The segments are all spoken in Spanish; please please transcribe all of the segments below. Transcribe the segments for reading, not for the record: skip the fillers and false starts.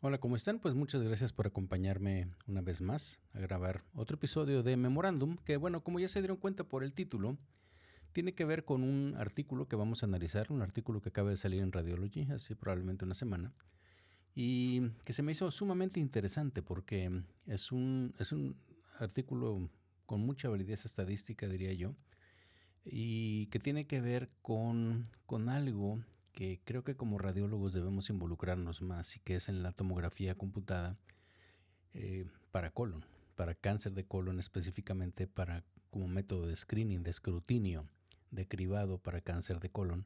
Hola, ¿cómo están? Pues muchas gracias por acompañarme una vez más a grabar otro episodio de Memorándum, que bueno, como ya se dieron cuenta por el título, tiene que ver con un artículo que vamos a analizar, un artículo que acaba de salir en Radiology hace probablemente una semana, y que se me hizo sumamente interesante porque es un artículo con mucha validez estadística, diría yo, y que tiene que ver con algo que creo que como radiólogos debemos involucrarnos más y que es en la tomografía computada para colon, para cáncer de colon específicamente para como método de screening, de escrutinio, de cribado para cáncer de colon.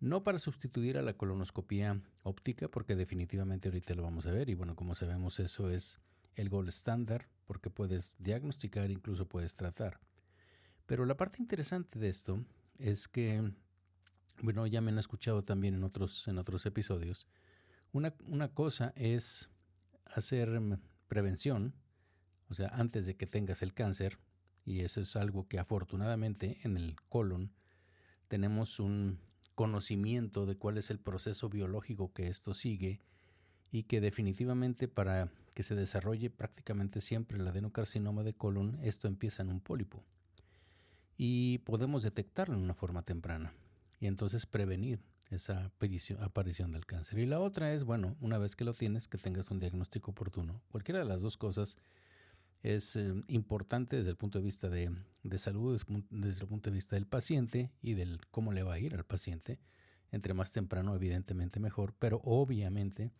No para sustituir a la colonoscopía óptica, porque definitivamente ahorita lo vamos a ver y bueno, como sabemos eso es el gold standard porque puedes diagnosticar, incluso puedes tratar. Pero la parte interesante de esto es que, bueno, ya me han escuchado también en otros episodios. Una cosa es hacer prevención, o sea, antes de que tengas el cáncer, y eso es algo que afortunadamente en el colon tenemos un conocimiento de cuál es el proceso biológico que esto sigue y que definitivamente para que se desarrolle prácticamente siempre el adenocarcinoma de colon, esto empieza en un pólipo y podemos detectarlo en una forma temprana y entonces prevenir esa aparición del cáncer. Y la otra es, bueno, una vez que lo tienes, que tengas un diagnóstico oportuno. Cualquiera de las dos cosas es importante desde el punto de vista de salud, desde el punto de vista del paciente y del cómo le va a ir al paciente. Entre más temprano, evidentemente mejor, pero obviamente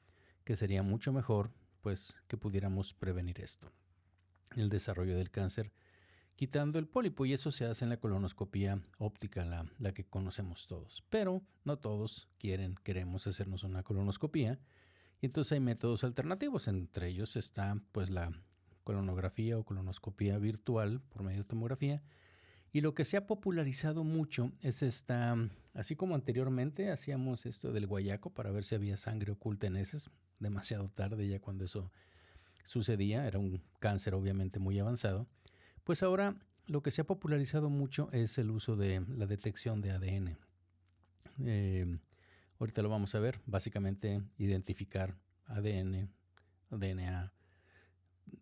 que sería mucho mejor pues que pudiéramos prevenir esto, el desarrollo del cáncer, quitando el pólipo, y eso se hace en la colonoscopía óptica, la que conocemos todos. Pero no todos queremos hacernos una colonoscopía, y entonces hay métodos alternativos. Entre ellos está pues la colonografía o colonoscopía virtual por medio de tomografía. Y lo que se ha popularizado mucho es esta, así como anteriormente hacíamos esto del guayaco para ver si había sangre oculta en heces, demasiado tarde ya cuando eso sucedía, era un cáncer obviamente muy avanzado. Pues ahora lo que se ha popularizado mucho es el uso de la detección de ADN. Ahorita lo vamos a ver, básicamente identificar ADN, DNA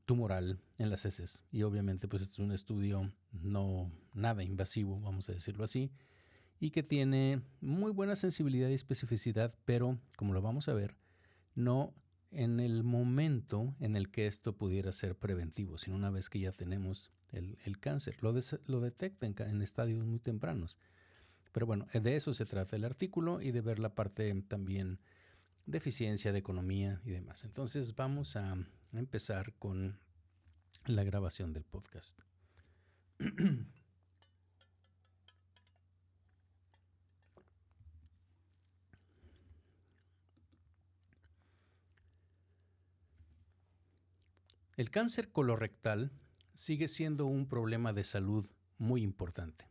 tumoral en las heces. Y obviamente pues es un estudio no nada invasivo, vamos a decirlo así, y que tiene muy buena sensibilidad y especificidad, pero como lo vamos a ver, no en el momento en el que esto pudiera ser preventivo, sino una vez que ya tenemos el cáncer. Lo detecta en estadios muy tempranos. Pero bueno, de eso se trata el artículo y de ver la parte también de eficiencia, de economía y demás. Entonces vamos a empezar con la grabación del podcast. El cáncer colorectal sigue siendo un problema de salud muy importante.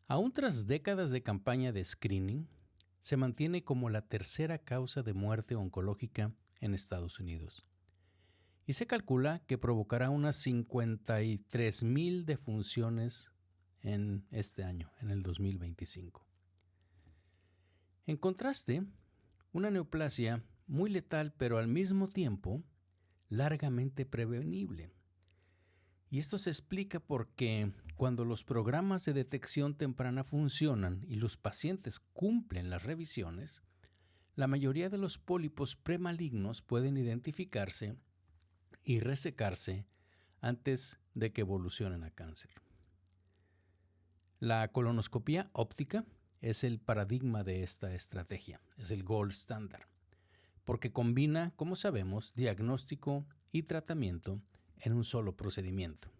Aún tras décadas de campaña de screening, se mantiene como la tercera causa de muerte oncológica en Estados Unidos. Y se calcula que provocará unas 53,000 defunciones en este año, en el 2025. En contraste, una neoplasia muy letal, pero al mismo tiempo largamente prevenible. Y esto se explica porque cuando los programas de detección temprana funcionan y los pacientes cumplen las revisiones, la mayoría de los pólipos premalignos pueden identificarse y resecarse antes de que evolucionen a cáncer. La colonoscopía óptica es el paradigma de esta estrategia, es el gold standard, porque combina, como sabemos, diagnóstico y tratamiento en un solo procedimiento.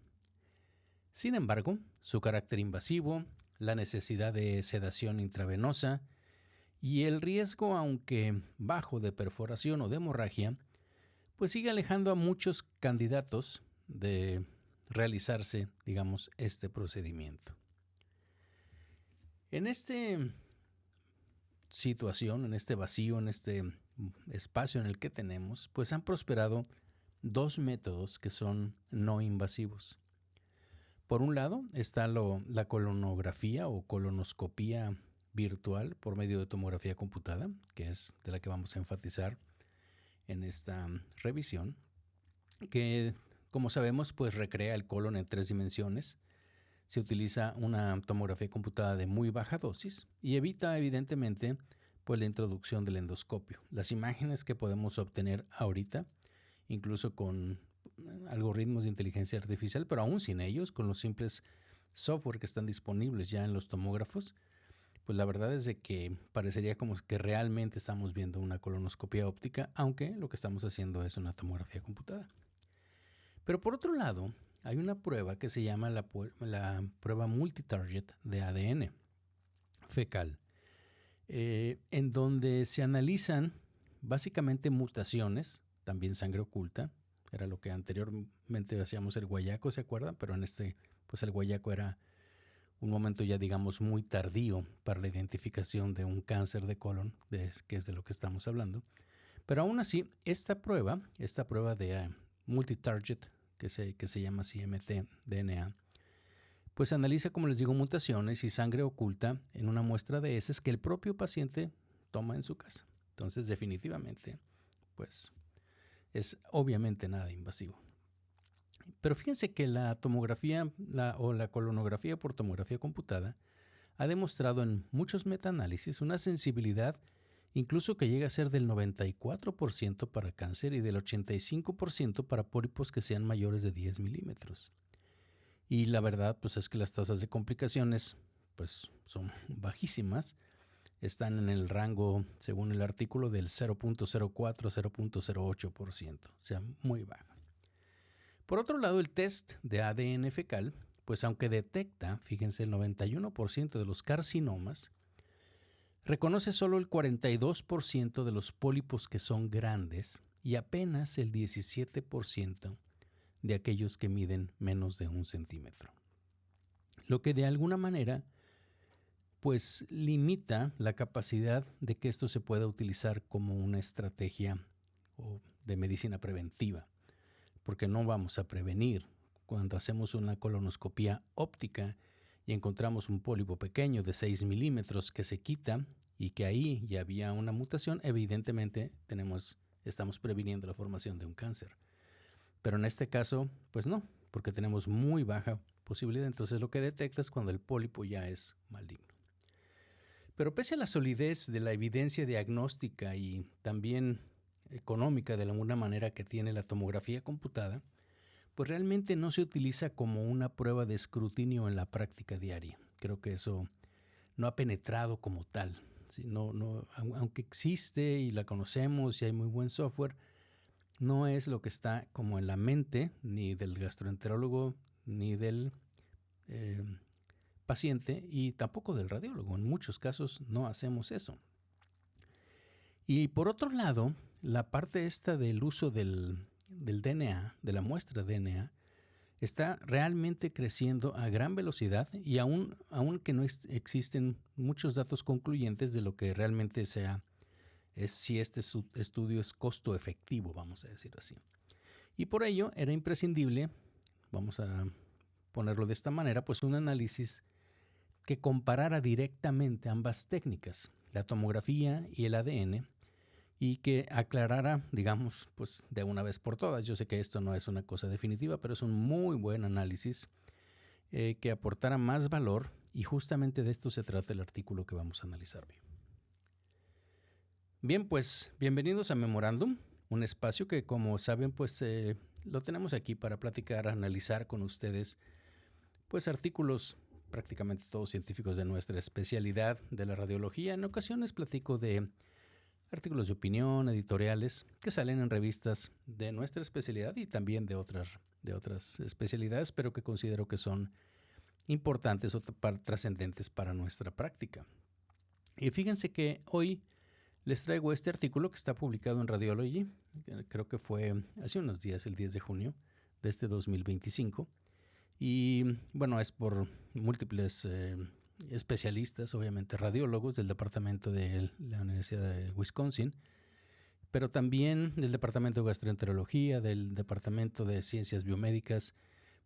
Sin embargo, su carácter invasivo, la necesidad de sedación intravenosa y el riesgo, aunque bajo, de perforación o de hemorragia, pues sigue alejando a muchos candidatos de realizarse, digamos, este procedimiento. En esta situación, en este vacío, en este espacio en el que tenemos, pues han prosperado dos métodos que son no invasivos. Por un lado está la colonografía o colonoscopía virtual por medio de tomografía computada, que es de la que vamos a enfatizar en esta revisión, que como sabemos pues recrea el colon en 3 dimensiones. Se utiliza una tomografía computada de muy baja dosis y evita evidentemente pues la introducción del endoscopio. Las imágenes que podemos obtener ahorita, incluso con algoritmos de inteligencia artificial, pero aún sin ellos, con los simples software que están disponibles ya en los tomógrafos, pues la verdad es de que parecería como que realmente estamos viendo una colonoscopia óptica, aunque lo que estamos haciendo es una tomografía computada. Pero por otro lado, hay una prueba que se llama la prueba multitarget de ADN fecal, en donde se analizan básicamente mutaciones, también sangre oculta, era lo que anteriormente hacíamos el guayaco, ¿se acuerdan? Pero en pues el guayaco era un momento ya digamos muy tardío para la identificación de un cáncer de colon, que es de lo que estamos hablando. Pero aún así, esta prueba de multitarget, que se llama así mtDNA, pues analiza, como les digo, mutaciones y sangre oculta en una muestra de heces que el propio paciente toma en su casa. Entonces, definitivamente, pues es obviamente nada invasivo. Pero fíjense que la tomografía o la colonografía por tomografía computada ha demostrado en muchos metaanálisis una sensibilidad incluso que llega a ser del 94% para cáncer y del 85% para pólipos que sean mayores de 10 milímetros. Y la verdad pues es que las tasas de complicaciones pues son bajísimas. Están en el rango, según el artículo, del 0.04 a 0.08%, o sea, muy baja. Por otro lado, el test de ADN fecal, pues aunque detecta, fíjense, el 91% de los carcinomas, reconoce solo el 42% de los pólipos que son grandes y apenas el 17% de aquellos que miden menos de 1 centímetro. Lo que de alguna manera pues limita la capacidad de que esto se pueda utilizar como una estrategia de medicina preventiva, porque no vamos a prevenir. Cuando hacemos una colonoscopia óptica y encontramos un pólipo pequeño de 6 milímetros que se quita y que ahí ya había una mutación, evidentemente estamos previniendo la formación de un cáncer. Pero en este caso, pues no, porque tenemos muy baja posibilidad. Entonces lo que detecta es cuando el pólipo ya es maligno. Pero pese a la solidez de la evidencia diagnóstica y también económica de alguna manera que tiene la tomografía computada, pues realmente no se utiliza como una prueba de escrutinio en la práctica diaria. Creo que eso no ha penetrado como tal. ¿Sí? Aunque existe y la conocemos y hay muy buen software, no es lo que está como en la mente ni del gastroenterólogo ni del paciente y tampoco del radiólogo. En muchos casos no hacemos eso. Y por otro lado, la parte esta del uso del DNA, de la muestra DNA, está realmente creciendo a gran velocidad y aún que no existen muchos datos concluyentes de lo que realmente si este estudio es costo efectivo, vamos a decir así. Y por ello era imprescindible, vamos a ponerlo de esta manera, pues un análisis que comparara directamente ambas técnicas, la tomografía y el ADN, y que aclarara, digamos, pues de una vez por todas. Yo sé que esto no es una cosa definitiva, pero es un muy buen análisis que aportara más valor y justamente de esto se trata el artículo que vamos a analizar hoy. Bien, pues bienvenidos a Memorándum, un espacio que como saben pues lo tenemos aquí para platicar, analizar con ustedes pues artículos prácticamente todos científicos de nuestra especialidad de la radiología. En ocasiones platico de artículos de opinión, editoriales que salen en revistas de nuestra especialidad y también de otras especialidades, pero que considero que son importantes o trascendentes para nuestra práctica. Y fíjense que hoy les traigo este artículo que está publicado en Radiology, creo que fue hace unos días, el 10 de junio de este 2025, y bueno, es por múltiples especialistas, obviamente radiólogos del departamento de la Universidad de Wisconsin, pero también del departamento de gastroenterología, del departamento de ciencias biomédicas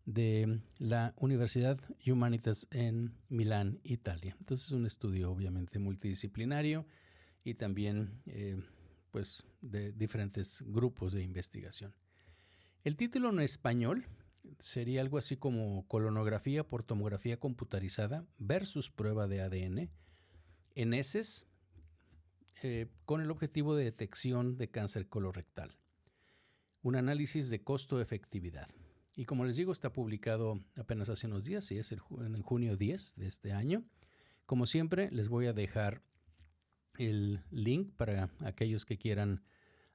de la Universidad Humanitas en Milán, Italia. Entonces es un estudio obviamente multidisciplinario y también pues, de diferentes grupos de investigación. El título en español sería algo así como colonografía por tomografía computarizada versus prueba de ADN en heces con el objetivo de detección de cáncer colorectal. Un análisis de costo-efectividad. Y como les digo, está publicado apenas hace unos días, y es en junio 10 de este año. Como siempre, les voy a dejar el link para aquellos que quieran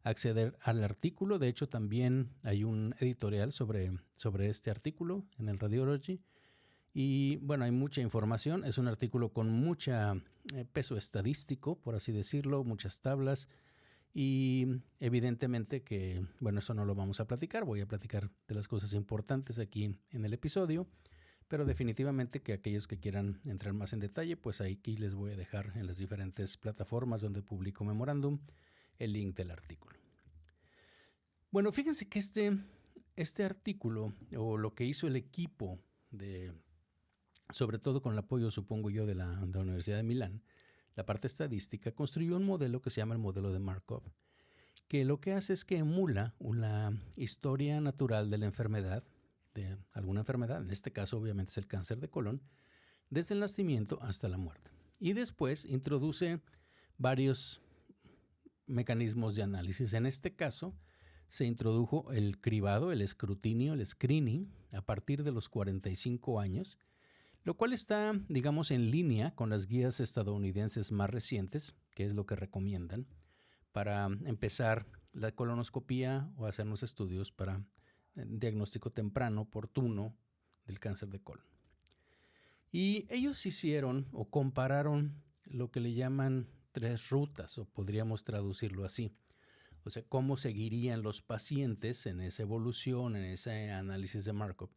acceder al artículo. De hecho, también hay un editorial sobre este artículo en el Radiology. Y bueno, hay mucha información. Es un artículo con mucho peso estadístico, por así decirlo, muchas tablas. Y evidentemente que, bueno, eso no lo vamos a platicar. Voy a platicar de las cosas importantes aquí en el episodio. Pero definitivamente que aquellos que quieran entrar más en detalle, pues aquí les voy a dejar en las diferentes plataformas donde publico Memorándum el link del artículo. Bueno, fíjense que este artículo, o lo que hizo el equipo, sobre todo con el apoyo, supongo yo, de la Universidad de Milán, la parte estadística, construyó un modelo que se llama el modelo de Markov, que lo que hace es que emula una historia natural de la enfermedad, de alguna enfermedad, en este caso obviamente es el cáncer de colon, desde el nacimiento hasta la muerte. Y después introduce varios mecanismos de análisis. En este caso se introdujo el cribado, el escrutinio, el screening a partir de los 45 años, lo cual está, digamos, en línea con las guías estadounidenses más recientes, que es lo que recomiendan para empezar la colonoscopía o hacer unos estudios para diagnóstico temprano, oportuno del cáncer de colon. Y ellos hicieron o compararon lo que le llaman 3 rutas, o podríamos traducirlo así. O sea, cómo seguirían los pacientes en esa evolución, en ese análisis de Markov,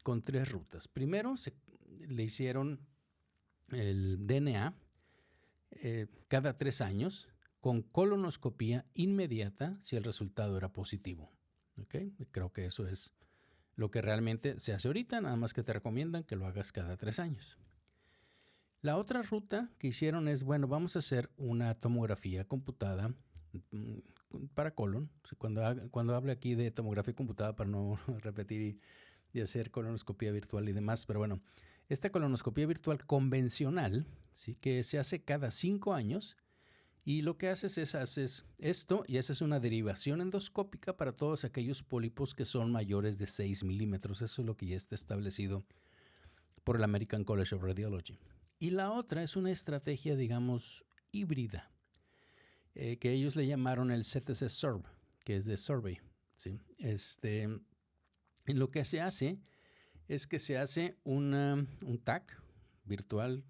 con 3 rutas. Primero, le hicieron el DNA cada 3 años con colonoscopía inmediata si el resultado era positivo. ¿Okay? Creo que eso es lo que realmente se hace ahorita, nada más que te recomiendan que lo hagas cada 3 años. La otra ruta que hicieron es, bueno, vamos a hacer una tomografía computada para colon. Cuando hable aquí de tomografía computada, para no repetir y hacer colonoscopía virtual y demás, pero bueno, esta colonoscopía virtual convencional, ¿sí?, que se hace cada 5 años, y lo que haces esto y haces una derivación endoscópica para todos aquellos pólipos que son mayores de 6 milímetros. Eso es lo que ya está establecido por el American College of Radiology. Y la otra es una estrategia, digamos, híbrida, que ellos le llamaron el CTC-SURV, que es de survey, ¿sí? Lo que se hace es que se hace un TAC virtual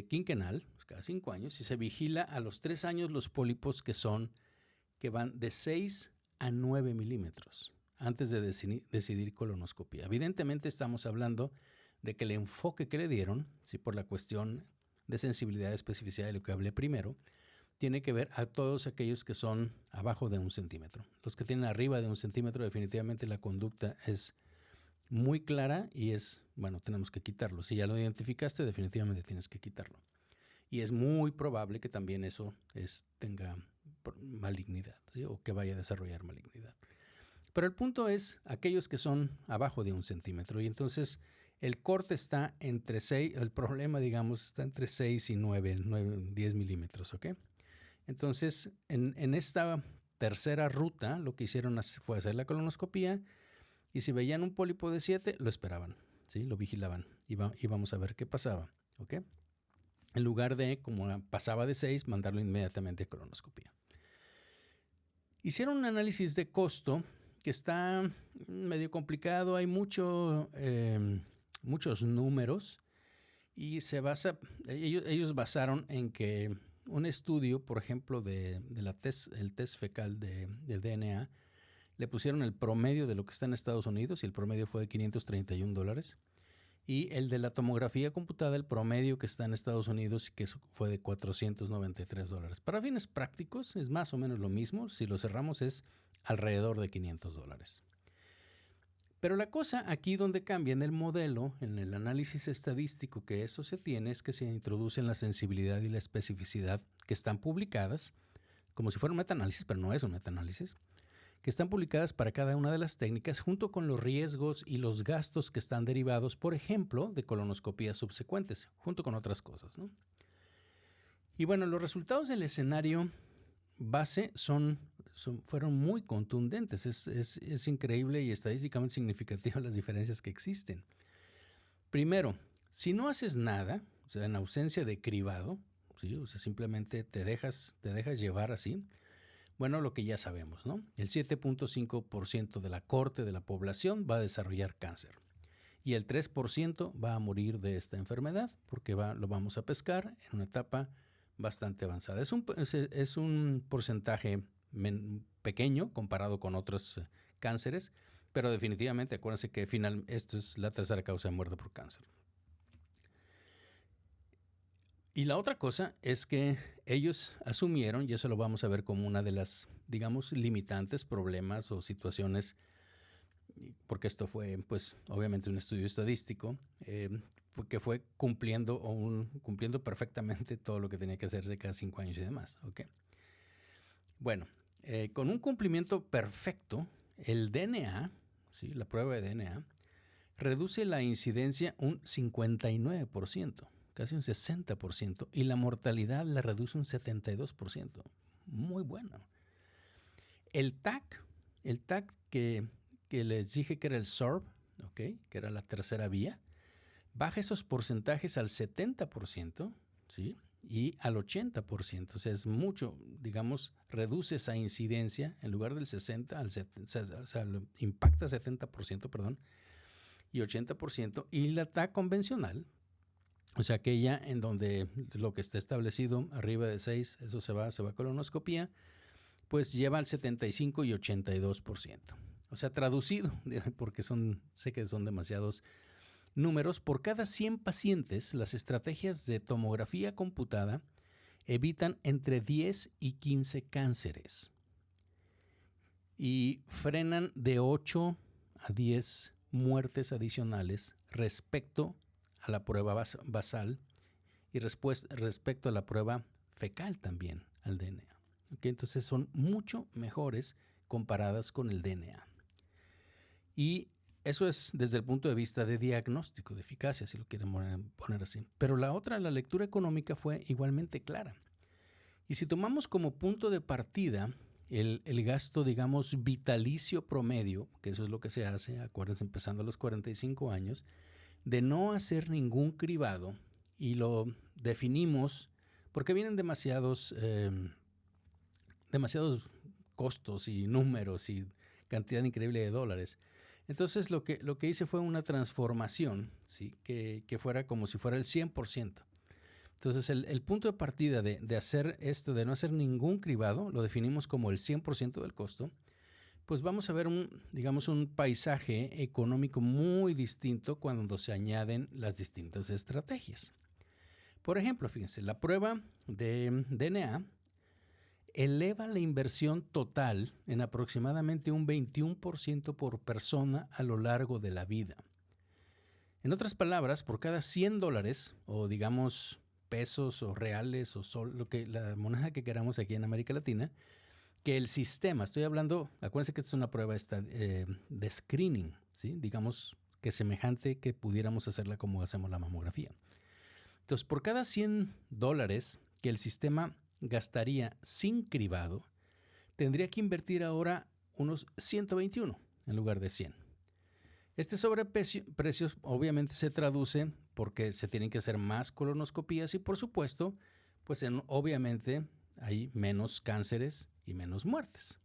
quinquenal, cada 5 años, y se vigila a los 3 años los pólipos que van de 6 a 9 milímetros antes de decidir colonoscopía. Evidentemente estamos hablando de que el enfoque que le dieron, ¿sí?, por la cuestión de sensibilidad y especificidad de lo que hablé primero, tiene que ver a todos aquellos que son abajo de 1 centímetro. Los que tienen arriba de 1 centímetro, definitivamente la conducta es muy clara y tenemos que quitarlo. Si ya lo identificaste, definitivamente tienes que quitarlo. Y es muy probable que también eso tenga malignidad, ¿sí?, o que vaya a desarrollar malignidad. Pero el punto es aquellos que son abajo de 1 centímetro. Y entonces el corte está entre 6, el problema, digamos, está entre 6 y 10 milímetros, ¿ok? Entonces, en esta tercera ruta, lo que hicieron fue hacer la colonoscopía, y si veían un pólipo de 7, lo esperaban, ¿sí?, lo vigilaban, y vamos a ver qué pasaba, ¿ok? En lugar de, como pasaba de 6, mandarlo inmediatamente a colonoscopía. Hicieron un análisis de costo que está medio complicado, hay muchos números, y ellos basaron en que un estudio, por ejemplo, el test fecal del DNA, le pusieron el promedio de lo que está en Estados Unidos, y el promedio fue de $531. Y el de la tomografía computada, el promedio que está en Estados Unidos, que fue de $493. Para fines prácticos es más o menos lo mismo. Si lo cerramos es alrededor de $500. Pero la cosa aquí donde cambia en el modelo, en el análisis estadístico que eso se tiene, es que se introducen la sensibilidad y la especificidad que están publicadas como si fuera un metaanálisis, pero no es un metaanálisis, que están publicadas para cada una de las técnicas junto con los riesgos y los gastos que están derivados, por ejemplo, de colonoscopías subsecuentes, junto con otras cosas, ¿no? Y bueno, los resultados del escenario base fueron muy contundentes. Es increíble y estadísticamente significativa las diferencias que existen. Primero, si no haces nada, o sea, en ausencia de cribado, ¿sí? O sea, simplemente te dejas llevar así, bueno, lo que ya sabemos, ¿no? El 7.5% de la corte de la población va a desarrollar cáncer y el 3% va a morir de esta enfermedad porque lo vamos a pescar en una etapa bastante avanzada. Es un porcentaje pequeño comparado con otros cánceres, pero definitivamente acuérdense que esto es la tercera causa de muerte por cáncer. Y la otra cosa es que ellos asumieron, y eso lo vamos a ver como una de las, digamos, limitantes, problemas o situaciones, porque esto fue, pues, obviamente un estudio estadístico, que fue cumpliendo perfectamente todo lo que tenía que hacerse cada 5 años y demás, ¿ok? Bueno, con un cumplimiento perfecto, el DNA, ¿sí? La prueba de DNA, reduce la incidencia un 59%. Casi un 60%, y la mortalidad la reduce un 72%. Muy bueno. El TAC que les dije que era el SERB, ¿okay? Que era la tercera vía, baja esos porcentajes al 70%, ¿sí? Y al 80%. O sea, es mucho, digamos, reduce esa incidencia en lugar del 60% al 70%, o sea, impacta 70%, perdón, y 80%. Y la TAC convencional, o sea, aquella en donde lo que está establecido arriba de 6, eso se va a colonoscopía, pues lleva al 75 y 82%. O sea, traducido, porque sé que son demasiados números, por cada 100 pacientes, las estrategias de tomografía computada evitan entre 10 y 15 cánceres y frenan de 8 a 10 muertes adicionales respecto a la prueba basal y respecto a la prueba fecal también, al DNA. ¿Okay? Entonces son mucho mejores comparadas con el DNA. Y eso es desde el punto de vista de diagnóstico, de eficacia, si lo quieren poner así. Pero la lectura económica fue igualmente clara. Y si tomamos como punto de partida el gasto, digamos, vitalicio promedio, que eso es lo que se hace, acuérdense, empezando a los 45 años, de no hacer ningún cribado, y lo definimos porque vienen demasiados costos y números y cantidad increíble de dólares. Entonces lo que hice fue una transformación, ¿sí? que fuera como si fuera el 100%. Entonces el punto de partida de hacer esto, de no hacer ningún cribado, lo definimos como el 100% del costo. Pues vamos a ver un paisaje económico muy distinto cuando se añaden las distintas estrategias. Por ejemplo, fíjense, la prueba de DNA eleva la inversión total en aproximadamente un 21% por persona a lo largo de la vida. En otras palabras, por cada $100, o digamos pesos o reales o la moneda que queramos aquí en América Latina, que el sistema, estoy hablando, acuérdense que esta es una prueba de screening, ¿sí? Digamos que semejante que pudiéramos hacerla como hacemos la mamografía. Entonces, por cada $100 que el sistema gastaría sin cribado, tendría que invertir ahora unos 121 en lugar de 100. Este sobreprecio obviamente se traduce porque se tienen que hacer más colonoscopías y, por supuesto, pues obviamente hay menos cánceres y menos muertes.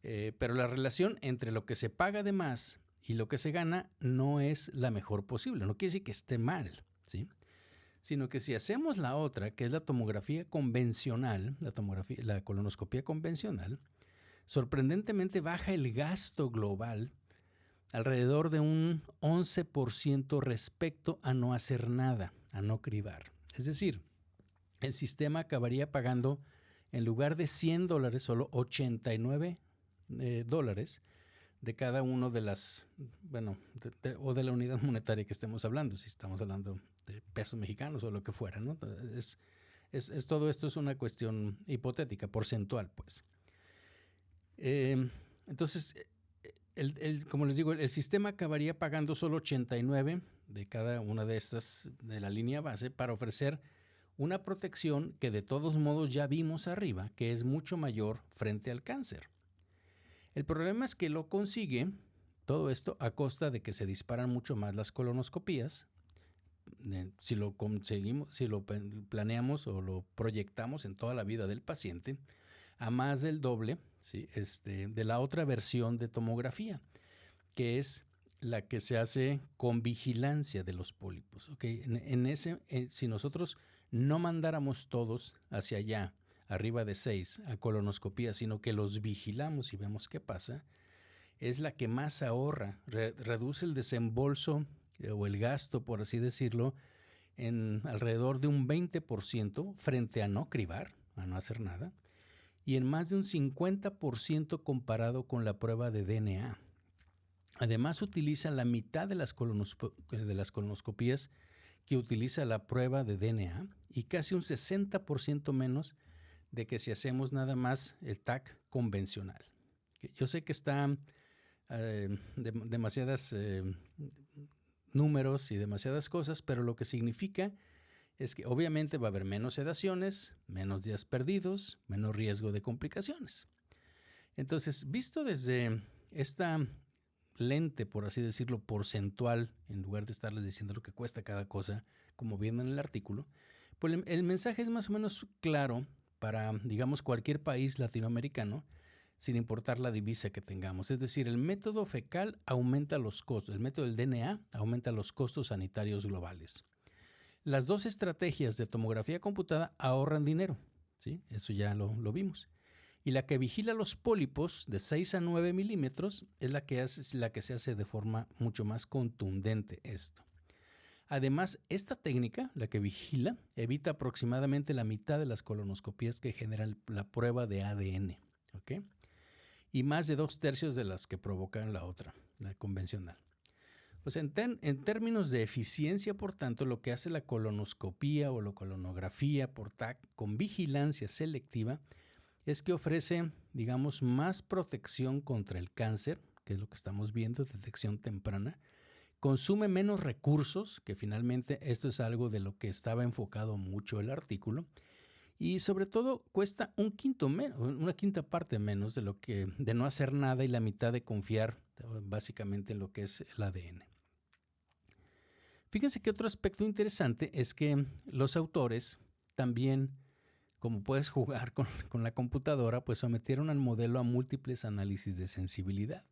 Pero la relación entre lo que se paga de más y lo que se gana no es la mejor posible. No quiere decir que esté mal, ¿sí? Sino que si hacemos la otra, que es la tomografía convencional, la colonoscopía convencional, sorprendentemente baja el gasto global alrededor de un 11% respecto a no hacer nada, a no cribar. Es decir, el sistema acabaría pagando, en lugar de $100, solo $89 de cada uno de las, o de la unidad monetaria que estemos hablando, si estamos hablando de pesos mexicanos o lo que fuera, ¿no? Todo esto es una cuestión hipotética, porcentual, pues. Entonces, como les digo, el sistema acabaría pagando solo 89 de cada una de estas de la línea base para ofrecer una protección que de todos modos ya vimos arriba, que es mucho mayor frente al cáncer. El problema es que lo consigue todo esto a costa de que se disparan mucho más las colonoscopías. Si lo conseguimos, si lo planeamos o lo proyectamos en toda la vida del paciente, a más del doble, ¿sí? De la otra versión de tomografía, que es la que se hace con vigilancia de los pólipos. ¿Okay? Si nosotros no mandáramos todos hacia allá, arriba de 6, a colonoscopía, sino que los vigilamos y vemos qué pasa, es la que más ahorra, reduce el desembolso o el gasto, por así decirlo, en alrededor de un 20% frente a no cribar, a no hacer nada, y en más de un 50% comparado con la prueba de DNA. Además, utiliza la mitad de las colonoscopías que utiliza la prueba de DNA y casi un 60% menos de que si hacemos nada más el TAC convencional. Yo sé que está demasiadas números y demasiadas cosas, pero lo que significa es que obviamente va a haber menos sedaciones, menos días perdidos, menos riesgo de complicaciones. Entonces, visto desde esta lente, por así decirlo, porcentual, en lugar de estarles diciendo lo que cuesta cada cosa, como viendo en el artículo, pues el mensaje es más o menos claro para, digamos, cualquier país latinoamericano, sin importar la divisa que tengamos. Es decir, el método fecal aumenta los costos, el método del DNA aumenta los costos sanitarios globales. Las dos estrategias de tomografía computada ahorran dinero, ¿sí? Eso ya lo vimos. Y la que vigila los pólipos de 6 a 9 milímetros es la que se hace de forma mucho más contundente esto. Además, esta técnica, la que vigila, evita aproximadamente la mitad de las colonoscopías que generan la prueba de ADN, ¿ok? Y más de 2/3 de las que provocan la otra, la convencional. Pues en términos de eficiencia, por tanto, lo que hace la colonoscopía o la colonografía por TAC con vigilancia selectiva es que ofrece, digamos, más protección contra el cáncer, que es lo que estamos viendo, detección temprana, consume menos recursos, que finalmente esto es algo de lo que estaba enfocado mucho el artículo, y sobre todo cuesta una quinta parte menos de no hacer nada y la mitad de confiar básicamente en lo que es el ADN. Fíjense que otro aspecto interesante es que los autores también, como puedes jugar con la computadora, pues sometieron al modelo a múltiples análisis de sensibilidad.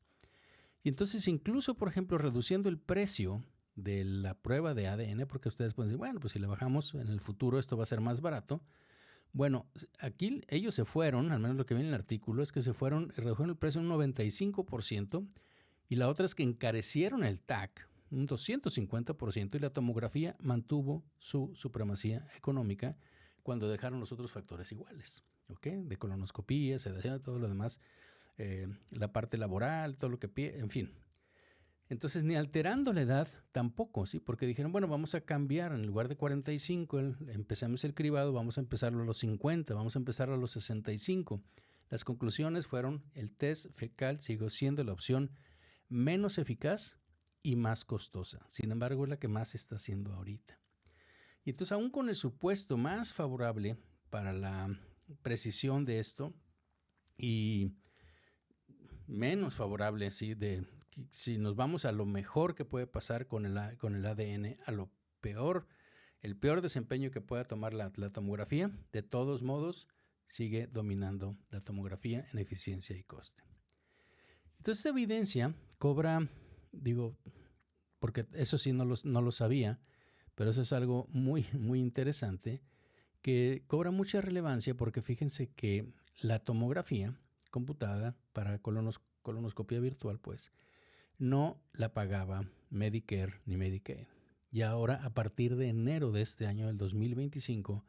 Y entonces incluso, por ejemplo, reduciendo el precio de la prueba de ADN, porque ustedes pueden decir, bueno, pues si le bajamos en el futuro esto va a ser más barato. Bueno, aquí ellos se fueron, al menos lo que viene en el artículo, es que redujeron el precio un 95% y la otra es que encarecieron el TAC un 250% y la tomografía mantuvo su supremacía económica cuando dejaron los otros factores iguales, ¿ok? De colonoscopía, sedación, todo lo demás, la parte laboral, todo lo que en fin. Entonces, ni alterando la edad tampoco, ¿sí? Porque dijeron, bueno, vamos a cambiar, en lugar de 45, empezamos el cribado, vamos a empezarlo a los 50, vamos a empezarlo a los 65. Las conclusiones fueron, el test fecal siguió siendo la opción menos eficaz y más costosa. Sin embargo, es la que más se está haciendo ahorita. Y entonces, aún con el supuesto más favorable para la precisión de esto y menos favorable, ¿sí? Si nos vamos a lo mejor que puede pasar con el ADN, a lo peor, el peor desempeño que pueda tomar la tomografía, de todos modos, sigue dominando la tomografía en eficiencia y coste. Entonces, esta evidencia cobra, porque eso sí no lo sabía, pero eso es algo muy, muy interesante, que cobra mucha relevancia porque fíjense que la tomografía computada para colonoscopía virtual, pues, no la pagaba Medicare ni Medicaid. Y ahora, a partir de enero de este año, del 2025,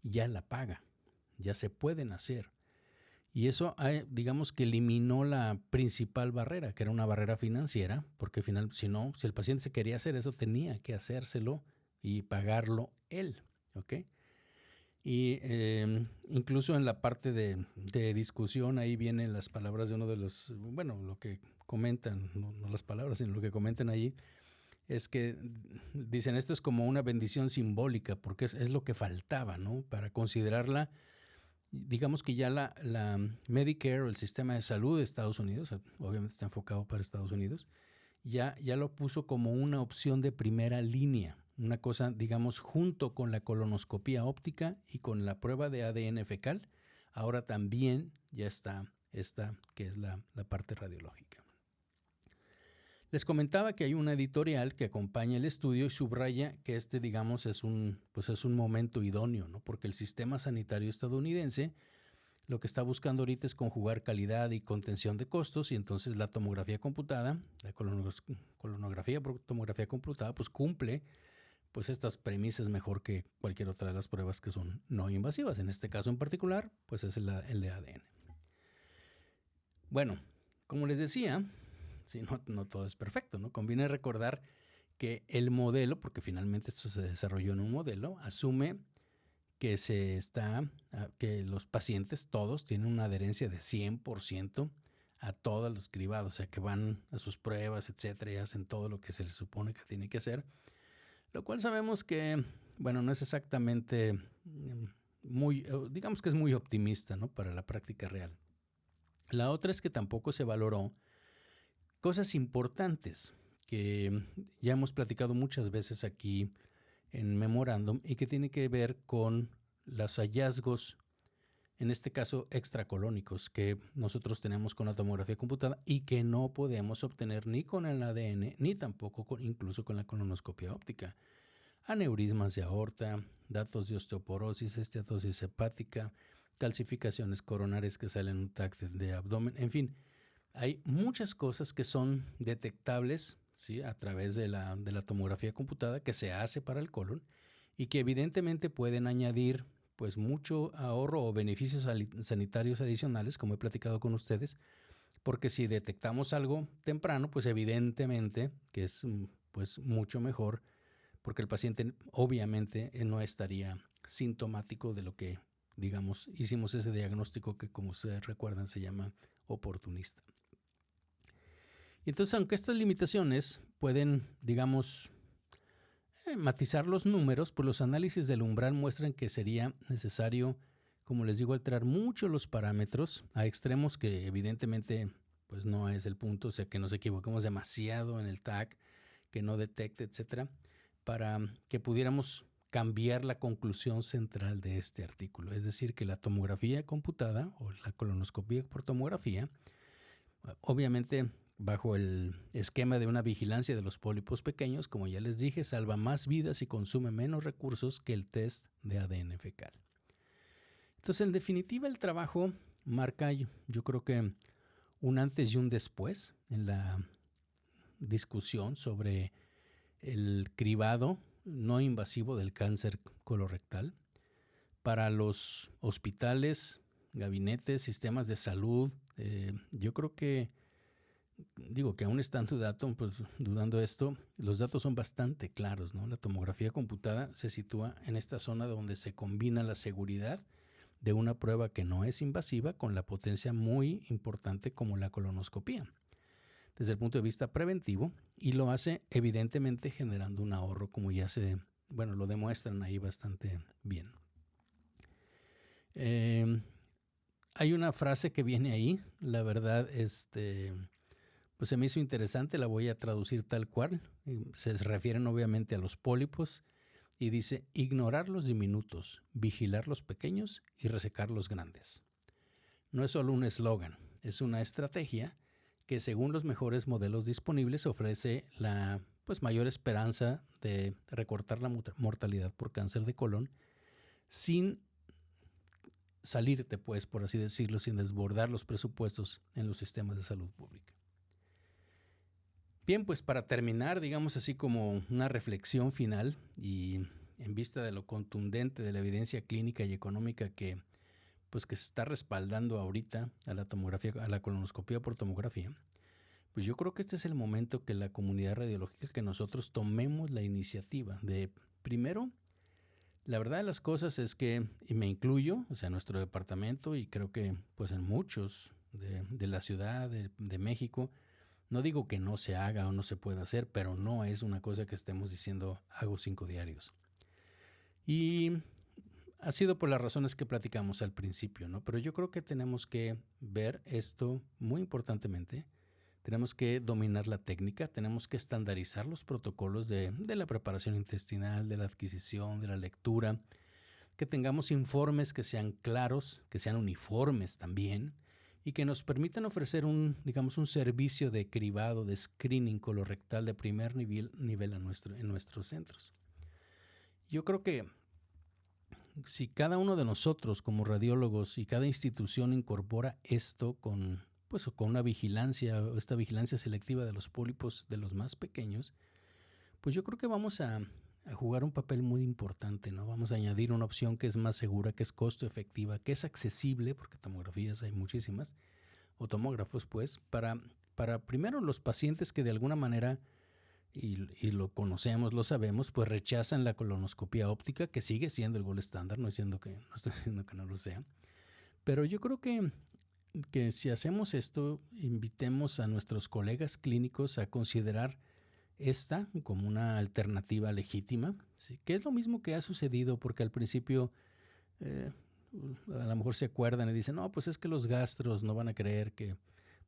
ya la paga, ya se pueden hacer. Y eso, digamos que eliminó la principal barrera, que era una barrera financiera, porque al final, si el paciente se quería hacer eso, tenía que hacérselo y pagarlo él, ¿ok? Y incluso en la parte de discusión, ahí vienen las palabras de uno de los, bueno, lo que comentan, no las palabras, sino lo que comentan ahí, es que dicen esto es como una bendición simbólica, porque es lo que faltaba, ¿no? Para considerarla, digamos que ya la Medicare o el sistema de salud de Estados Unidos, obviamente está enfocado para Estados Unidos, ya lo puso como una opción de primera línea, una cosa, digamos, junto con la colonoscopía óptica y con la prueba de ADN fecal, ahora también ya está esta que es la parte radiológica. Les comentaba que hay una editorial que acompaña el estudio y subraya que digamos, es un momento idóneo, ¿no? Porque el sistema sanitario estadounidense lo que está buscando ahorita es conjugar calidad y contención de costos, y entonces la tomografía computada, la colonografía por tomografía computada, pues cumple pues estas premisas mejor que cualquier otra de las pruebas que son no invasivas. En este caso en particular, pues es el de ADN. Bueno, como les decía, sí, no todo es perfecto, ¿no? Conviene recordar que el modelo, porque finalmente esto se desarrolló en un modelo, asume que que los pacientes todos tienen una adherencia de 100% a todos los cribados, o sea, que van a sus pruebas, etcétera, y hacen todo lo que se les supone que tiene que hacer, lo cual sabemos que, bueno, no es exactamente digamos que es muy optimista, ¿no? Para la práctica real. La otra es que tampoco se valoró cosas importantes que ya hemos platicado muchas veces aquí en Memorándum y que tiene que ver con los hallazgos, en este caso extracolónicos, que nosotros tenemos con la tomografía computada y que no podemos obtener ni con el ADN ni tampoco incluso con la colonoscopia óptica. Aneurismas de aorta, datos de osteoporosis, esteatosis hepática, calcificaciones coronarias que salen en un TAC de abdomen, en fin, hay muchas cosas que son detectables, ¿sí? A través de la tomografía computada que se hace para el colon y que evidentemente pueden añadir pues mucho ahorro o beneficios sanitarios adicionales, como he platicado con ustedes, porque si detectamos algo temprano, pues evidentemente que es pues mucho mejor, porque el paciente obviamente no estaría sintomático de lo que, digamos, hicimos ese diagnóstico que, como ustedes recuerdan, se llama oportunista. Entonces, aunque estas limitaciones pueden, digamos, matizar los números, pues los análisis del umbral muestran que sería necesario, como les digo, alterar mucho los parámetros a extremos que evidentemente pues no es el punto, o sea, que nos equivoquemos demasiado en el TAC, que no detecte, etcétera, para que pudiéramos cambiar la conclusión central de este artículo, es decir, que la tomografía computada o la colonoscopia por tomografía, obviamente bajo el esquema de una vigilancia de los pólipos pequeños, como ya les dije, salva más vidas y consume menos recursos que el test de ADN fecal. Entonces, en definitiva, el trabajo marca, yo creo que un antes y un después en la discusión sobre el cribado no invasivo del cáncer colorectal para los hospitales, gabinetes, sistemas de salud. Yo creo que digo que aún estando dudando esto, los datos son bastante claros, ¿no? La tomografía computada se sitúa en esta zona donde se combina la seguridad de una prueba que no es invasiva con la potencia muy importante como la colonoscopía, desde el punto de vista preventivo, y lo hace evidentemente generando un ahorro, como ya lo demuestran ahí bastante bien. Hay una frase que viene ahí, la verdad, pues se me hizo interesante, la voy a traducir tal cual. Se refieren obviamente a los pólipos y dice: ignorar los diminutos, vigilar los pequeños y resecar los grandes. No es solo un eslogan, es una estrategia que según los mejores modelos disponibles ofrece la mayor esperanza de recortar la mortalidad por cáncer de colon sin salirte, pues, por así decirlo, sin desbordar los presupuestos en los sistemas de salud pública. Bien, pues para terminar, digamos así como una reflexión final y en vista de lo contundente de la evidencia clínica y económica que se está respaldando ahorita a la tomografía, a la colonoscopia por tomografía, pues yo creo que este es el momento que la comunidad radiológica, que nosotros tomemos la iniciativa de, primero, La verdad de las cosas es que, y me incluyo, o sea, nuestro departamento y creo que pues en muchos de la ciudad de México, no digo que no se haga o no se pueda hacer, pero no es una cosa que estemos diciendo hago 5 diarios. Y ha sido por las razones que platicamos al principio, ¿no? Pero yo creo que tenemos que ver esto muy importantemente. Tenemos que dominar la técnica, tenemos que estandarizar los protocolos de la preparación intestinal, de la adquisición, de la lectura, que tengamos informes que sean claros, que sean uniformes también y que nos permitan ofrecer un servicio de cribado, de screening colorectal de primer nivel en nuestros centros. Yo creo que si cada uno de nosotros como radiólogos y cada institución incorpora esto con una vigilancia, esta vigilancia selectiva de los pólipos de los más pequeños, pues yo creo que vamos a jugar un papel muy importante, ¿no? Vamos a añadir una opción que es más segura, que es costo efectiva, que es accesible, porque tomografías hay muchísimas, o tomógrafos, pues, para primero los pacientes que de alguna manera, y lo conocemos, lo sabemos, pues rechazan la colonoscopia óptica, que sigue siendo el gold estándar, no estoy diciendo que no lo sea, pero yo creo que si hacemos esto, invitemos a nuestros colegas clínicos a considerar esta como una alternativa legítima, ¿sí? Que es lo mismo que ha sucedido, porque al principio a lo mejor se acuerdan y dicen, no, pues es que los gastros no van a creer que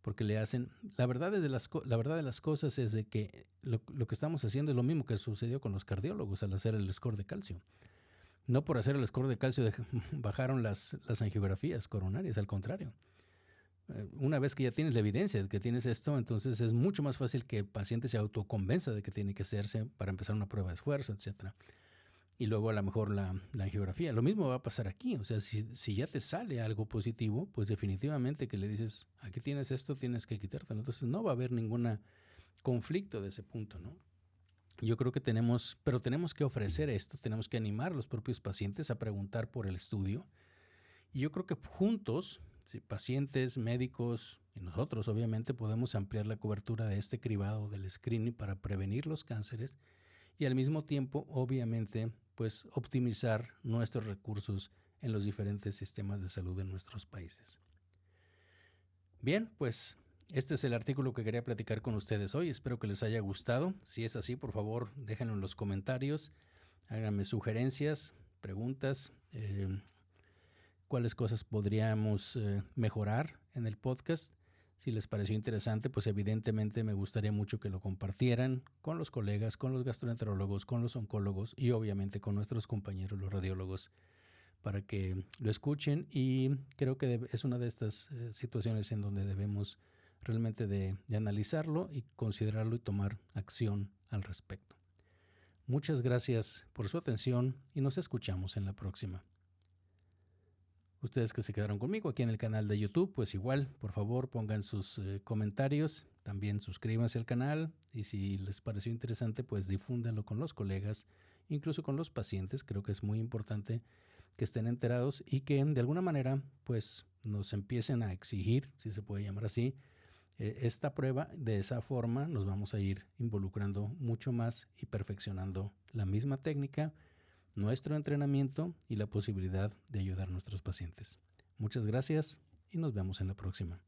porque le hacen. La verdad de las cosas es de que lo que estamos haciendo es lo mismo que sucedió con los cardiólogos al hacer el score de calcio. No por hacer el score de calcio bajaron las angiografías coronarias, al contrario. Una vez que ya tienes la evidencia de que tienes esto, entonces es mucho más fácil que el paciente se autoconvenza de que tiene que hacerse para empezar una prueba de esfuerzo, etcétera. Y luego a lo mejor la angiografía. Lo mismo va a pasar aquí. O sea, si ya te sale algo positivo, pues definitivamente que le dices, aquí tienes esto, tienes que quitártelo. Entonces no va a haber ningún conflicto de ese punto, ¿no? Yo creo que tenemos que ofrecer esto, tenemos que animar a los propios pacientes a preguntar por el estudio. Y yo creo que juntos, pacientes, médicos y nosotros obviamente podemos ampliar la cobertura de este cribado del screening para prevenir los cánceres y al mismo tiempo obviamente pues optimizar nuestros recursos en los diferentes sistemas de salud de nuestros países. Bien, pues este es el artículo que quería platicar con ustedes hoy. Espero que les haya gustado. Si es así, por favor, déjenlo en los comentarios. Háganme sugerencias, preguntas, cuáles cosas podríamos mejorar en el podcast. Si les pareció interesante, pues evidentemente me gustaría mucho que lo compartieran con los colegas, con los gastroenterólogos, con los oncólogos y obviamente con nuestros compañeros, los radiólogos, para que lo escuchen. Y creo que es una de estas situaciones en donde debemos realmente de analizarlo y considerarlo y tomar acción al respecto. Muchas gracias por su atención y nos escuchamos en la próxima. Ustedes que se quedaron conmigo aquí en el canal de YouTube, pues igual, por favor, pongan sus comentarios, también suscríbanse al canal y si les pareció interesante, pues difúndanlo con los colegas, incluso con los pacientes. Creo que es muy importante que estén enterados y que de alguna manera, pues nos empiecen a exigir, si se puede llamar así, esta prueba. De esa forma nos vamos a ir involucrando mucho más y perfeccionando la misma técnica, nuestro entrenamiento y la posibilidad de ayudar a nuestros pacientes. Muchas gracias y nos vemos en la próxima.